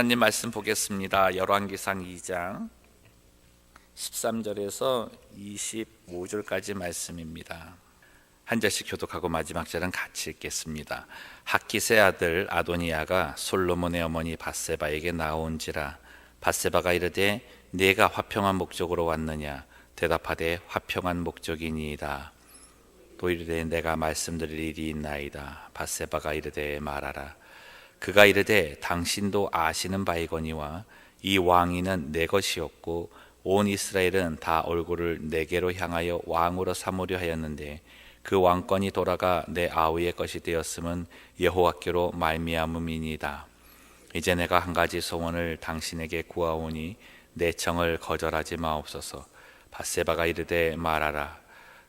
하나님 말씀 보겠습니다. 열왕기상 2장 13절에서 25절까지 말씀입니다. 한 절씩 교독하고 마지막 절은 같이 읽겠습니다. 학기스의 아들 아도니아가 솔로몬의 어머니 밧세바에게 나온지라. 밧세바가 이르되 네가 화평한 목적으로 왔느냐. 대답하되 화평한 목적이니이다. 또 이르되 내가 말씀드릴 일이 있나이다. 밧세바가 이르되 말하라. 그가 이르되 당신도 아시는 바이거니와 이 왕위는 내 것이었고 온 이스라엘은 다 얼굴을 내게로 향하여 왕으로 삼으려 하였는데 그 왕권이 돌아가 내 아우의 것이 되었음은 여호와께로 말미암음이니이다. 이제 내가 한 가지 소원을 당신에게 구하오니 내 청을 거절하지 마옵소서. 밧세바가 이르되 말하라.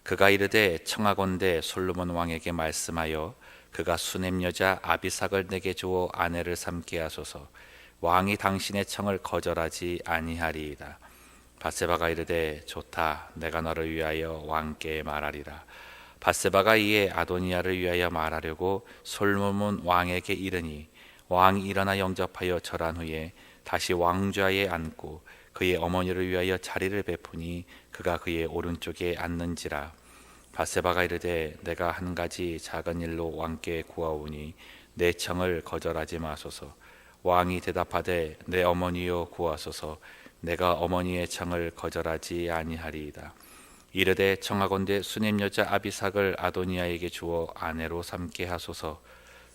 그가 이르되 청하건대 솔로몬 왕에게 말씀하여 그가 수넴 여자 아비삭을 내게 주어 아내를 삼게 하소서. 왕이 당신의 청을 거절하지 아니하리이다. 밧세바가 이르되 좋다. 내가 너를 위하여 왕께 말하리라. 밧세바가 이에 아도니아를 위하여 말하려고 솔로몬 왕에게 이르니 왕이 일어나 영접하여 절한 후에 다시 왕좌에 앉고 그의 어머니를 위하여 자리를 베푸니 그가 그의 오른쪽에 앉는지라. 밧세바가 이르되 내가 한 가지 작은 일로 왕께 구하오니 내 청을 거절하지 마소서. 왕이 대답하되 내 어머니여 구하소서. 내가 어머니의 청을 거절하지 아니하리이다. 이르되 청하건대 수넴 여자 아비삭을 아도니아에게 주어 아내로 삼게 하소서.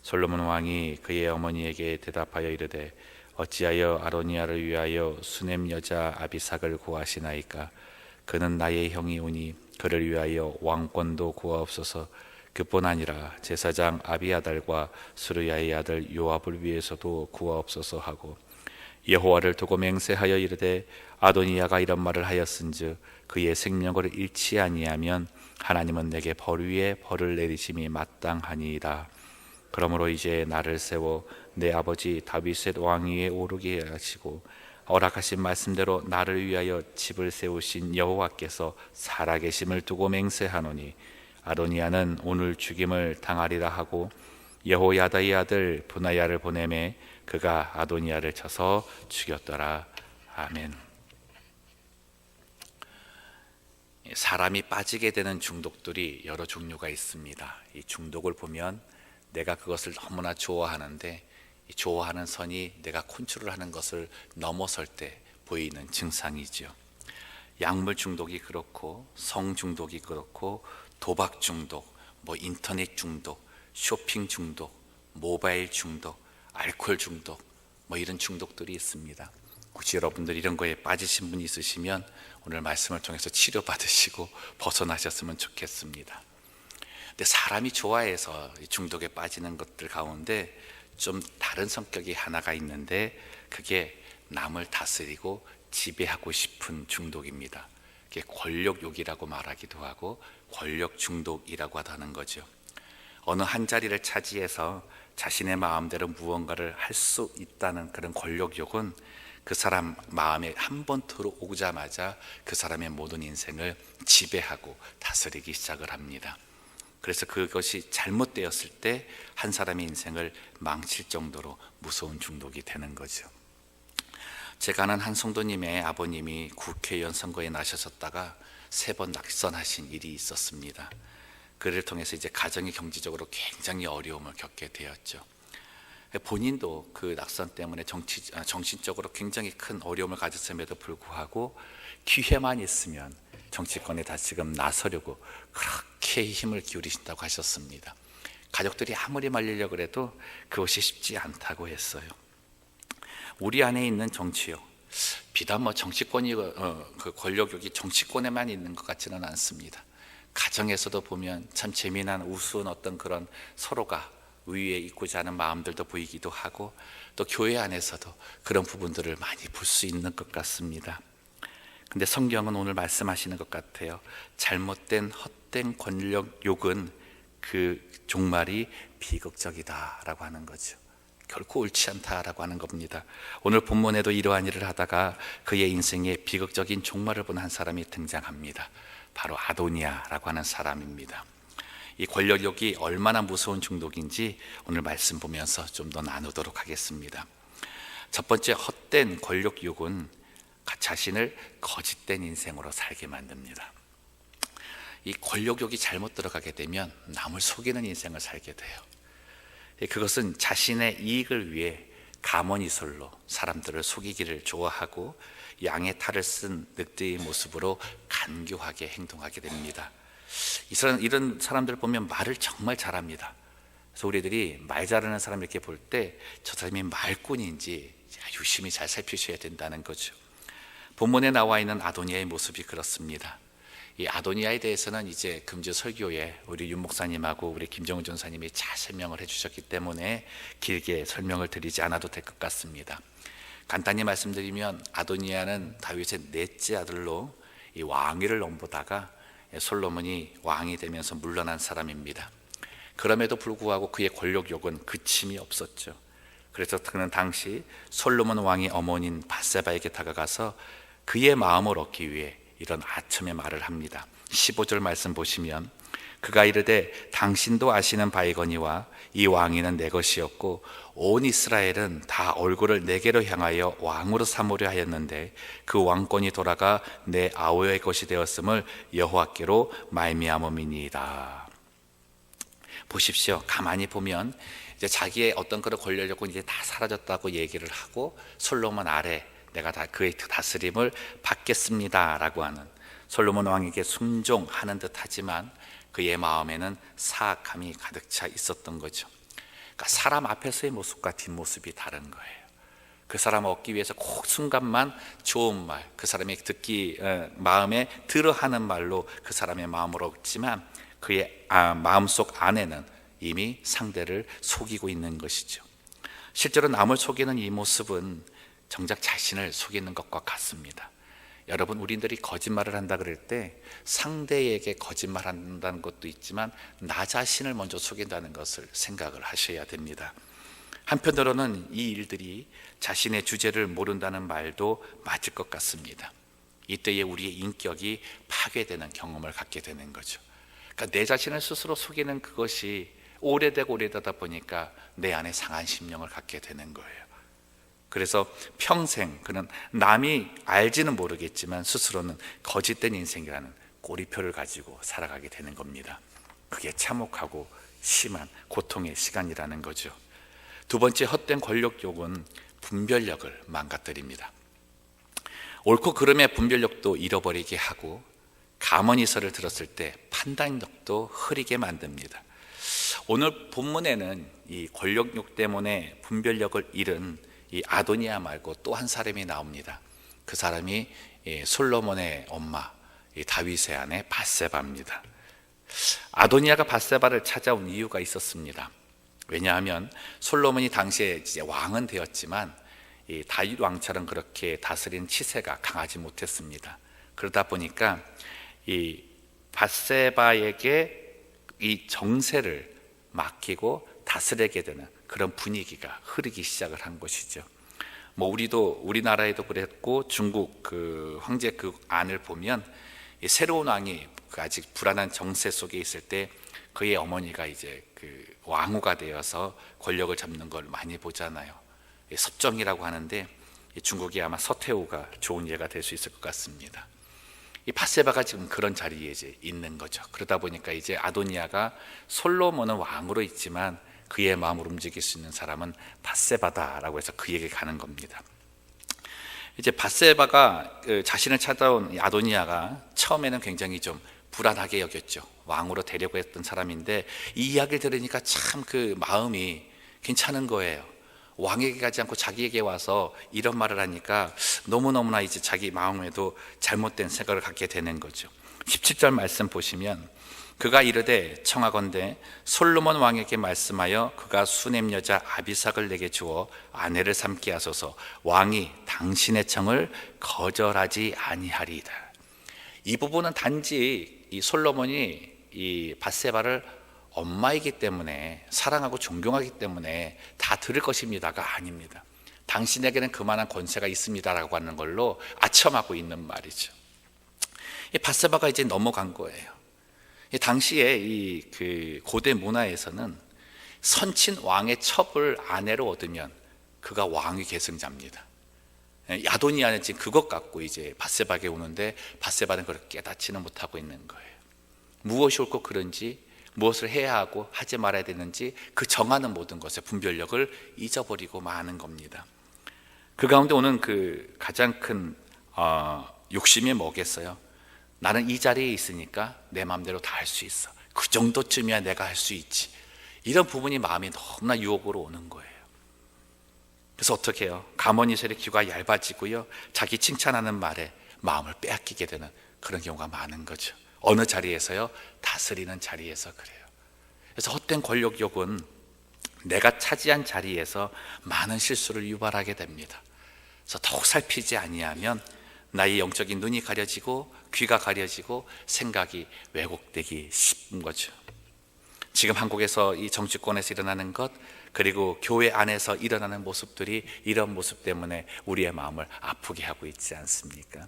솔로몬 왕이 그의 어머니에게 대답하여 이르되 어찌하여 아도니아를 위하여 수넴 여자 아비삭을 구하시나이까. 그는 나의 형이오니 그를 위하여 왕권도 구하옵소서. 그뿐 아니라 제사장 아비아달과 수르야의 아들 요압을 위해서도 구하옵소서 하고 여호와를 두고 맹세하여 이르되 아도니아가 이런 말을 하였은즉 그의 생명을 잃지 아니하면 하나님은 내게 벌 위에 벌을 내리심이 마땅하니이다. 그러므로 이제 나를 세워 내 아버지 다윗의 왕위에 오르게 하시고 허락하신 말씀대로 나를 위하여 집을 세우신 여호와께서 살아계심을 두고 맹세하노니 아도니아는 오늘 죽임을 당하리라 하고 여호야다의 아들 브나야를 보내매 그가 아도니아를 쳐서 죽였더라. 아멘. 사람이 빠지게 되는 중독들이 여러 종류가 있습니다. 이 중독을 보면 내가 그것을 너무나 좋아하는데 이 좋아하는 선이 내가 컨트롤하는 것을 넘어설 때 보이는 증상이죠. 약물 중독이 그렇고 성 중독이 그렇고 도박 중독, 인터넷 중독, 쇼핑 중독, 모바일 중독, 알코올 중독 이런 중독들이 있습니다. 혹시 여러분들 이런 거에 빠지신 분이 있으시면 오늘 말씀을 통해서 치료받으시고 벗어나셨으면 좋겠습니다. 근데 사람이 좋아해서 중독에 빠지는 것들 가운데 좀 다른 성격이 하나가 있는데 그게 남을 다스리고 지배하고 싶은 중독입니다. 그게 권력욕이라고 말하기도 하고 권력 중독이라고 하는 거죠. 어느 한 자리를 차지해서 자신의 마음대로 무언가를 할 수 있다는 그런 권력욕은 그 사람 마음에 한 번 들어오자마자 그 사람의 모든 인생을 지배하고 다스리기 시작을 합니다. 그래서 그것이 잘못되었을 때 한 사람의 인생을 망칠 정도로 무서운 중독이 되는 거죠. 제가 아는 한 성도님의 아버님이 국회의원 선거에 나서셨다가 3번 낙선하신 일이 있었습니다. 그를 통해서 이제 가정이 경제적으로 굉장히 어려움을 겪게 되었죠. 본인도 그 낙선 때문에 정신적으로 굉장히 큰 어려움을 가졌음에도 불구하고 기회만 있으면 정치권에 다시금 나서려고 그렇게 힘을 기울이신다고 하셨습니다. 가족들이 아무리 말리려고 해도 그것이 쉽지 않다고 했어요. 우리 안에 있는 정치요, 비단 정치권이 그 권력욕이 정치권에만 있는 것 같지는 않습니다. 가정에서도 보면 참 재미난 우스운 어떤 그런 서로가 위에 있고자 하는 마음들도 보이기도 하고 또 교회 안에서도 그런 부분들을 많이 볼 수 있는 것 같습니다. 근데 성경은 오늘 말씀하시는 것 같아요. 잘못된 헛된 권력욕은 그 종말이 비극적이다라고 하는 거죠. 결코 옳지 않다라고 하는 겁니다. 오늘 본문에도 이러한 일을 하다가 그의 인생에 비극적인 종말을 본 한 사람이 등장합니다. 바로 아도니아라고 하는 사람입니다. 이 권력욕이 얼마나 무서운 중독인지 오늘 말씀 보면서 좀 더 나누도록 하겠습니다. 첫 번째 헛된 권력 욕은 자신을 거짓된 인생으로 살게 만듭니다. 이 권력욕이 잘못 들어가게 되면 남을 속이는 인생을 살게 돼요. 그것은 자신의 이익을 위해 가머니설로 사람들을 속이기를 좋아하고 양의 탈을 쓴 늑대의 모습으로 간교하게 행동하게 됩니다. 이런 사람들 보면 말을 정말 잘합니다. 그래서 우리들이 말 잘하는 사람 이렇게 볼 때 저 사람이 말꾼인지 유심히 잘 살피셔야 된다는 거죠. 본문에 나와 있는 아도니아의 모습이 그렇습니다. 이 아도니아에 대해서는 이제 금주 설교에 우리 윤 목사님하고 우리 김정은 전사님이 잘 설명을 해주셨기 때문에 길게 설명을 드리지 않아도 될 것 같습니다. 간단히 말씀드리면 아도니아는 다윗의 넷째 아들로 이 왕위를 넘보다가 솔로몬이 왕이 되면서 물러난 사람입니다. 그럼에도 불구하고 그의 권력욕은 그침이 없었죠. 그래서 그는 당시 솔로몬 왕의 어머니인 밧세바에게 다가가서 그의 마음을 얻기 위해 이런 아첨의 말을 합니다. 15절 말씀 보시면 그가 이르되 당신도 아시는 바이거니와 이 왕위는 내 것이었고 온 이스라엘은 다 얼굴을 내게로 향하여 왕으로 삼으려 하였는데 그 왕권이 돌아가 내 아우의 것이 되었음을 여호와께로 말미암음이니이다. 보십시오. 가만히 보면 이제 자기의 어떤 그런 권력력은 이제 다 사라졌다고 얘기를 하고 솔로몬 아래 내가 다 그의 다스림을 받겠습니다라고 하는 솔로몬 왕에게 순종하는 듯하지만 그의 마음에는 사악함이 가득 차 있었던 거죠. 그러니까 사람 앞에서의 모습과 뒷모습이 다른 거예요. 그 사람을 얻기 위해서 꼭 순간만 좋은 말, 그 사람이 듣기 마음에 들어하는 말로 그 사람의 마음을 얻지만 그의 마음속 안에는 이미 상대를 속이고 있는 것이죠. 실제로 남을 속이는 이 모습은 정작 자신을 속이는 것과 같습니다. 여러분, 우리들이 거짓말을 한다 그럴 때 상대에게 거짓말한다는 것도 있지만 나 자신을 먼저 속인다는 것을 생각을 하셔야 됩니다. 한편으로는 이 일들이 자신의 주제를 모른다는 말도 맞을 것 같습니다. 이때에 우리의 인격이 파괴되는 경험을 갖게 되는 거죠. 그러니까 내 자신을 스스로 속이는 그것이 오래되다 보니까 내 안에 상한 심령을 갖게 되는 거예요. 그래서 평생 그는 남이 알지는 모르겠지만 스스로는 거짓된 인생이라는 꼬리표를 가지고 살아가게 되는 겁니다. 그게 참혹하고 심한 고통의 시간이라는 거죠. 두 번째 헛된 권력욕은 분별력을 망가뜨립니다. 옳고 그름의 분별력도 잃어버리게 하고 가머니설을 들었을 때 판단력도 흐리게 만듭니다. 오늘 본문에는 이 권력욕 때문에 분별력을 잃은 이 아도니아 말고 또 한 사람이 나옵니다. 그 사람이 솔로몬의 엄마 다윗의 아내 밧세바입니다. 아도니아가 밧세바를 찾아온 이유가 있었습니다. 왜냐하면 솔로몬이 당시에 이제 왕은 되었지만 이 다윗 왕처럼 그렇게 다스린 치세가 강하지 못했습니다. 그러다 보니까 이 밧세바에게 이 정세를 맡기고 다스리게 되는 그런 분위기가 흐르기 시작을 한 것이죠. 우리도 우리나라에도 그랬고 중국 그 황제 그 안을 보면 새로운 왕이 아직 불안한 정세 속에 있을 때 그의 어머니가 이제 그 왕후가 되어서 권력을 잡는 걸 많이 보잖아요. 섭정이라고 하는데 중국이 아마 서태후가 좋은 예가 될 수 있을 것 같습니다. 이 밧세바가 지금 그런 자리에 이제 있는 거죠. 그러다 보니까 이제 아도니아가 솔로몬은 왕으로 있지만 그의 마음을 움직일 수 있는 사람은 밧세바다라고 해서 그에게 가는 겁니다. 이제 밧세바가 자신을 찾아온 아도니아가 처음에는 굉장히 좀 불안하게 여겼죠. 왕으로 되려고 했던 사람인데 이 이야기를 들으니까 참 그 마음이 괜찮은 거예요. 왕에게 가지 않고 자기에게 와서 이런 말을 하니까 너무너무나 이제 자기 마음에도 잘못된 생각을 갖게 되는 거죠. 17절 말씀 보시면 그가 이르되 청하건대 솔로몬 왕에게 말씀하여 그가 수냄 여자 아비삭을 내게 주어 아내를 삼게 하소서. 왕이 당신의 청을 거절하지 아니하리이다. 이 부분은 단지 이 솔로몬이 이 밧세바를 엄마이기 때문에 사랑하고 존경하기 때문에 다 들을 것입니다가 아닙니다. 당신에게는 그만한 권세가 있습니다라고 하는 걸로 아첨하고 있는 말이죠. 이 밧세바가 이제 넘어간 거예요. 당시에 이 그 고대 문화에서는 선친 왕의 첩을 아내로 얻으면 그가 왕의 계승자입니다. 아도니아는 지금 그것 갖고 이제 밧세바에게 오는데 밧세바는 그걸 깨닫지는 못하고 있는 거예요. 무엇이 옳고 그른지, 무엇을 해야 하고 하지 말아야 되는지 그 정하는 모든 것의 분별력을 잊어버리고 마는 겁니다. 그 가운데 오는 그 가장 큰 욕심이 뭐겠어요? 나는 이 자리에 있으니까 내 마음대로 다 할 수 있어. 그 정도쯤이야 내가 할 수 있지. 이런 부분이 마음이 너무나 유혹으로 오는 거예요. 그래서 어떻게 해요? 가모니셀의 귀가 얇아지고요, 자기 칭찬하는 말에 마음을 빼앗기게 되는 그런 경우가 많은 거죠. 어느 자리에서요? 다스리는 자리에서 그래요. 그래서 헛된 권력욕은 내가 차지한 자리에서 많은 실수를 유발하게 됩니다. 그래서 더욱 살피지 아니하면 나의 영적인 눈이 가려지고 귀가 가려지고 생각이 왜곡되기 쉽은 거죠. 지금 한국에서 이 정치권에서 일어나는 것, 그리고 교회 안에서 일어나는 모습들이 이런 모습 때문에 우리의 마음을 아프게 하고 있지 않습니까?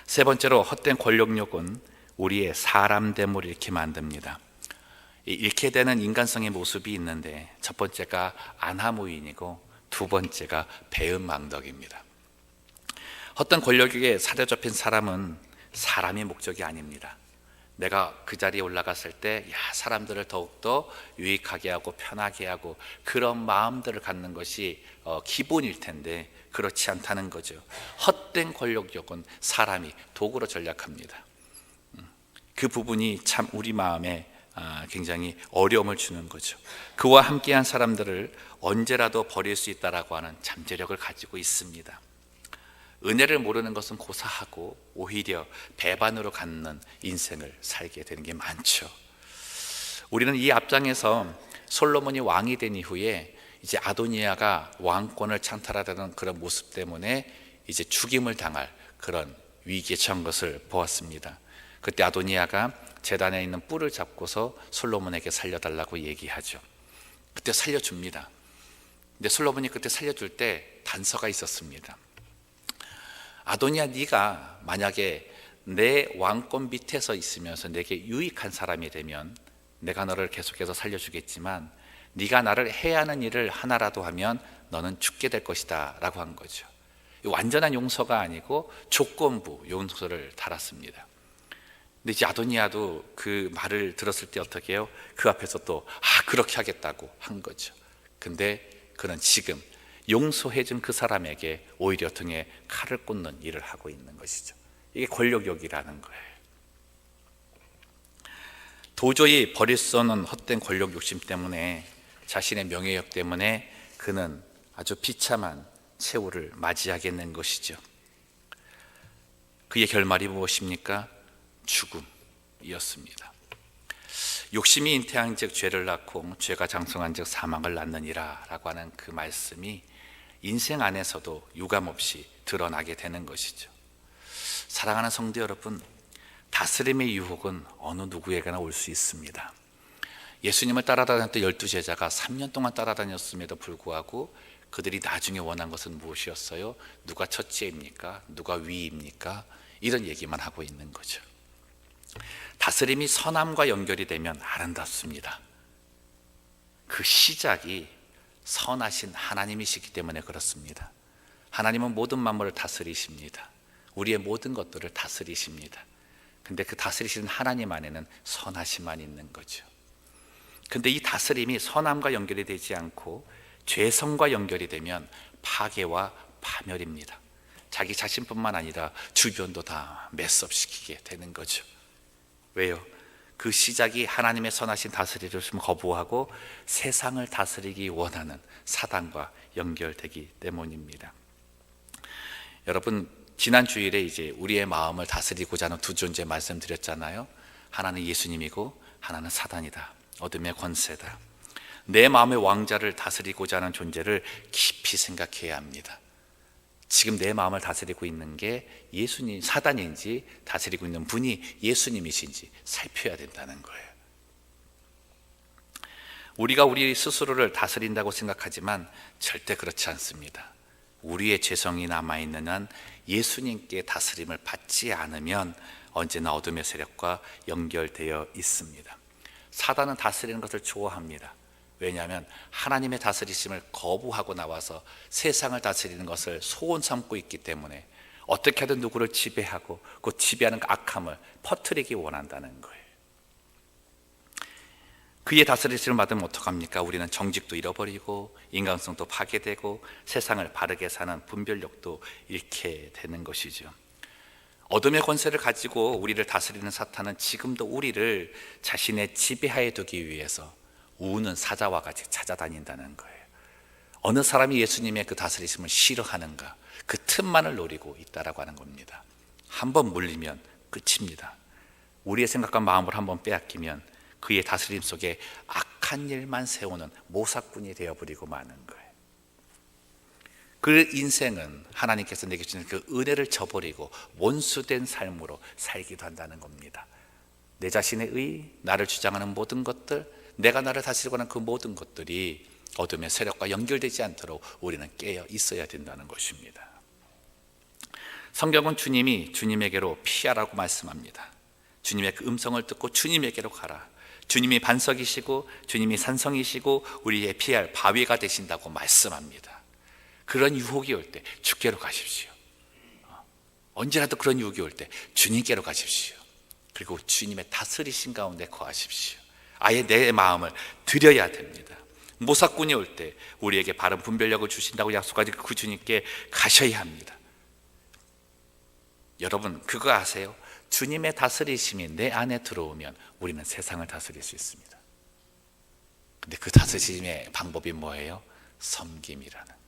세 번째로 헛된 권력욕은 우리의 사람됨을 잃게 만듭니다. 잃게 되는 인간성의 모습이 있는데, 첫 번째가 안하무인이고 두 번째가 배은망덕입니다. 헛된 권력욕에 사로잡힌 사람은 사람이 목적이 아닙니다. 내가 그 자리에 올라갔을 때 사람들을 더욱더 유익하게 하고 편하게 하고 그런 마음들을 갖는 것이 기본일 텐데 그렇지 않다는 거죠. 헛된 권력욕은 사람이 도구로 전략합니다. 그 부분이 참 우리 마음에 굉장히 어려움을 주는 거죠. 그와 함께한 사람들을 언제라도 버릴 수 있다라고 하는 잠재력을 가지고 있습니다. 은혜를 모르는 것은 고사하고 오히려 배반으로 갖는 인생을 살게 되는 게 많죠. 우리는 이 앞장에서 솔로몬이 왕이 된 이후에 이제 아도니아가 왕권을 찬탈하려는 그런 모습 때문에 이제 죽임을 당할 그런 위기에 처한 것을 보았습니다. 그때 아도니아가 제단에 있는 뿔을 잡고서 솔로몬에게 살려달라고 얘기하죠. 그때 살려줍니다. 근데 솔로몬이 그때 살려줄 때 단서가 있었습니다. 아도니아, 네가 만약에 내 왕권 밑에서 있으면서 내게 유익한 사람이 되면 내가 너를 계속해서 살려주겠지만 네가 나를 해야 하는 일을 하나라도 하면 너는 죽게 될 것이다 라고 한 거죠. 완전한 용서가 아니고 조건부 용서를 달았습니다. 근데 이제 아도니아도 그 말을 들었을 때 어떻게 해요? 그 앞에서 또 그렇게 하겠다고 한 거죠. 근데 그는 지금 용서해준 그 사람에게 오히려 등에 칼을 꽂는 일을 하고 있는 것이죠. 이게 권력욕이라는 거예요. 도저히 버릴 수 없는 헛된 권력 욕심 때문에, 자신의 명예욕 때문에 그는 아주 비참한 최후를 맞이하게 된 것이죠. 그의 결말이 무엇입니까? 죽음이었습니다. 욕심이 잉태한 즉 죄를 낳고 죄가 장성한 즉 사망을 낳느니라 라고 하는 그 말씀이 인생 안에서도 유감없이 드러나게 되는 것이죠. 사랑하는 성도 여러분, 다스림의 유혹은 어느 누구에게나 올 수 있습니다. 예수님을 따라다녔던 12제자가 3년 동안 따라다녔음에도 불구하고 그들이 나중에 원한 것은 무엇이었어요? 누가 첫째입니까? 누가 위입니까? 이런 얘기만 하고 있는 거죠. 다스림이 선함과 연결이 되면 아름답습니다. 그 시작이 선하신 하나님이시기 때문에 그렇습니다. 하나님은 모든 만물을 다스리십니다. 우리의 모든 것들을 다스리십니다. 근데 그 다스리시는 하나님 안에는 선하심만 있는 거죠. 근데 이 다스림이 선함과 연결이 되지 않고 죄성과 연결이 되면 파괴와 파멸입니다. 자기 자신뿐만 아니라 주변도 다 메스업시키게 되는 거죠. 왜요? 그 시작이 하나님의 선하신 다스리를 거부하고 세상을 다스리기 원하는 사단과 연결되기 때문입니다. 여러분, 지난 주일에 이제 우리의 마음을 다스리고자 하는 두 존재 말씀드렸잖아요. 하나는 예수님이고 하나는 사단이다. 어둠의 권세다. 내 마음의 왕자를 다스리고자 하는 존재를 깊이 생각해야 합니다. 지금 내 마음을 다스리고 있는 게 예수님, 사단인지 다스리고 있는 분이 예수님이신지 살펴야 된다는 거예요. 우리가 우리 스스로를 다스린다고 생각하지만 절대 그렇지 않습니다. 우리의 죄성이 남아있는 한 예수님께 다스림을 받지 않으면 언제나 어둠의 세력과 연결되어 있습니다. 사단은 다스리는 것을 좋아합니다. 왜냐하면 하나님의 다스리심을 거부하고 나와서 세상을 다스리는 것을 소원 삼고 있기 때문에 어떻게 하든 누구를 지배하고 그 지배하는 악함을 퍼뜨리기 원한다는 거예요. 그의 다스리심을 받으면 어떡합니까? 우리는 정직도 잃어버리고 인간성도 파괴되고 세상을 바르게 사는 분별력도 잃게 되는 것이죠. 어둠의 권세를 가지고 우리를 다스리는 사탄은 지금도 우리를 자신의 지배하에 두기 위해서 우는 사자와 같이 찾아다닌다는 거예요. 어느 사람이 예수님의 그 다스리심을 싫어하는가, 그 틈만을 노리고 있다라고 하는 겁니다. 한번 물리면 끝입니다. 우리의 생각과 마음을 한번 빼앗기면 그의 다스림 속에 악한 일만 세우는 모사꾼이 되어버리고 마는 거예요. 그 인생은 하나님께서 내게 주신 그 은혜를 저버리고 원수된 삶으로 살기도 한다는 겁니다. 내 자신의 의, 나를 주장하는 모든 것들, 내가 나를 다스리고 하는 그 모든 것들이 어둠의 세력과 연결되지 않도록 우리는 깨어 있어야 된다는 것입니다. 성경은 주님이 주님에게로 피하라고 말씀합니다. 주님의 그 음성을 듣고 주님에게로 가라. 주님이 반석이시고 주님이 산성이시고 우리의 피할 바위가 되신다고 말씀합니다. 그런 유혹이 올 때 주께로 가십시오. 언제라도 그런 유혹이 올 때 주님께로 가십시오. 그리고 주님의 다스리신 가운데 거하십시오. 아예 내 마음을 드려야 됩니다. 모사꾼이 올 때 우리에게 바른 분별력을 주신다고 약속하신 그 주님께 가셔야 합니다. 여러분 그거 아세요? 주님의 다스리심이 내 안에 들어오면 우리는 세상을 다스릴 수 있습니다. 근데 그 다스리심의 방법이 뭐예요? 섬김이라는 거예요.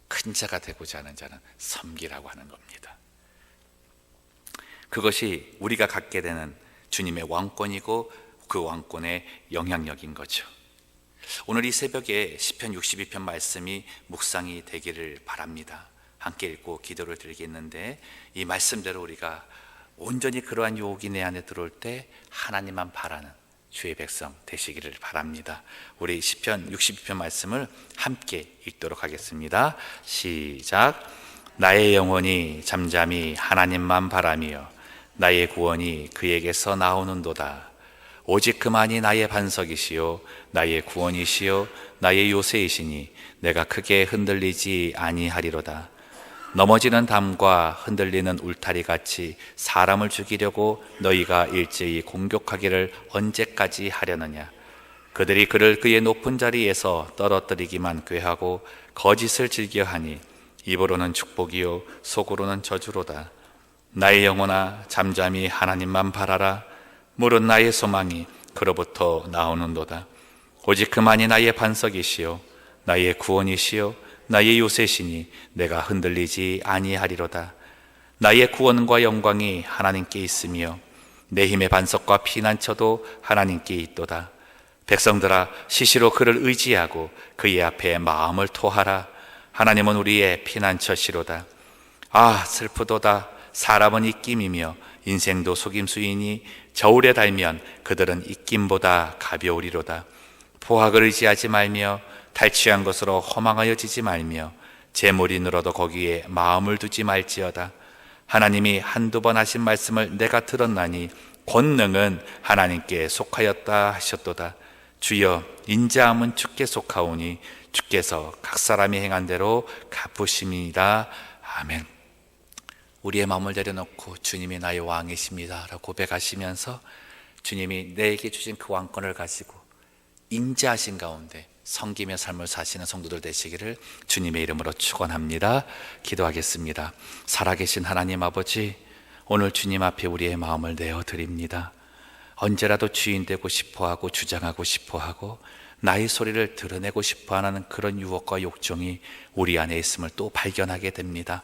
큰 자가 되고자 하는 자는 섬기라고 하는 겁니다. 그것이 우리가 갖게 되는 주님의 왕권이고 그 왕권의 영향력인 거죠. 오늘 이 새벽에 시편 62편 말씀이 묵상이 되기를 바랍니다. 함께 읽고 기도를 드리겠는데 이 말씀대로 우리가 온전히 그러한 유혹이 내 안에 들어올 때 하나님만 바라는 주의 백성 되시기를 바랍니다. 우리 시편 62편 말씀을 함께 읽도록 하겠습니다. 시작. 나의 영혼이 잠잠히 하나님만 바라며 나의 구원이 그에게서 나오는도다. 오직 그만이 나의 반석이시요 나의 구원이시요 나의 요새이시니 내가 크게 흔들리지 아니하리로다. 넘어지는 담과 흔들리는 울타리같이 사람을 죽이려고 너희가 일제히 공격하기를 언제까지 하려느냐. 그들이 그를 그의 높은 자리에서 떨어뜨리기만 꾀하고 거짓을 즐겨하니 입으로는 축복이요 속으로는 저주로다. 나의 영혼아 잠잠히 하나님만 바라라. 물은 나의 소망이 그로부터 나오는도다. 오직 그만이 나의 반석이시요 나의 구원이시요 나의 요새시니 내가 흔들리지 아니하리로다. 나의 구원과 영광이 하나님께 있으며 내 힘의 반석과 피난처도 하나님께 있도다. 백성들아 시시로 그를 의지하고 그의 앞에 마음을 토하라. 하나님은 우리의 피난처시로다. 아 슬프도다. 사람은 입김이며 인생도 속임수이니 저울에 달면 그들은 입김보다 가벼우리로다. 포학을 의지하지 말며 탈취한 것으로 허망하여지지 말며 재물이 늘어도 거기에 마음을 두지 말지어다. 하나님이 한두 번 하신 말씀을 내가 들었나니 권능은 하나님께 속하였다 하셨도다. 주여 인자함은 주께 속하오니 주께서 각 사람이 행한 대로 갚으심이다. 아멘. 우리의 마음을 내려놓고 주님이 나의 왕이십니다 라고 고백하시면서 주님이 내게 주신 그 왕권을 가지고 인자하신 가운데 섬김의 삶을 사시는 성도들 되시기를 주님의 이름으로 축원합니다. 기도하겠습니다. 살아계신 하나님 아버지, 오늘 주님 앞에 우리의 마음을 내어드립니다. 언제라도 주인 되고 싶어하고 주장하고 싶어하고 나의 소리를 드러내고 싶어하는 그런 유혹과 욕정이 우리 안에 있음을 또 발견하게 됩니다.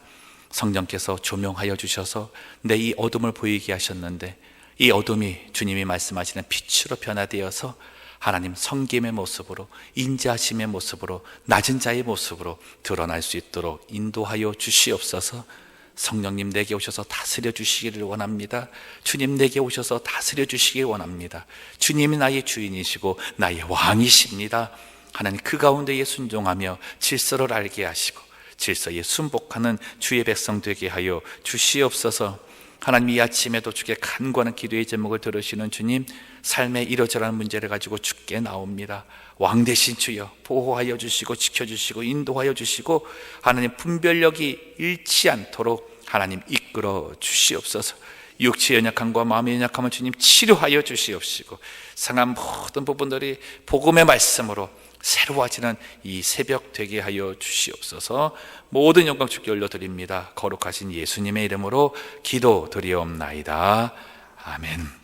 성령께서 조명하여 주셔서 내 이 어둠을 보이게 하셨는데 이 어둠이 주님이 말씀하시는 빛으로 변화되어서 하나님 섬김의 모습으로 인자하심의 모습으로 낮은 자의 모습으로 드러날 수 있도록 인도하여 주시옵소서. 성령님 내게 오셔서 다스려 주시기를 원합니다. 주님 내게 오셔서 다스려 주시기 원합니다. 주님이 나의 주인이시고 나의 왕이십니다. 하나님 그 가운데에 순종하며 질서를 알게 하시고 질서에 순복하는 주의 백성 되게 하여 주시옵소서. 하나님, 이 아침에도 주께 간구하는 기도의 제목을 들으시는 주님, 삶의 이러저러한 문제를 가지고 주께 나옵니다. 왕 되신 주여, 보호하여 주시고 지켜주시고 인도하여 주시고 하나님, 분별력이 잃지 않도록 하나님 이끌어 주시옵소서. 육체 연약함과 마음의 연약함을 주님 치료하여 주시옵시고, 상한 모든 부분들이 복음의 말씀으로 새로워지는 이 새벽 되게 하여 주시옵소서. 모든 영광 주께 올려드립니다. 거룩하신 예수님의 이름으로 기도드리옵나이다. 아멘.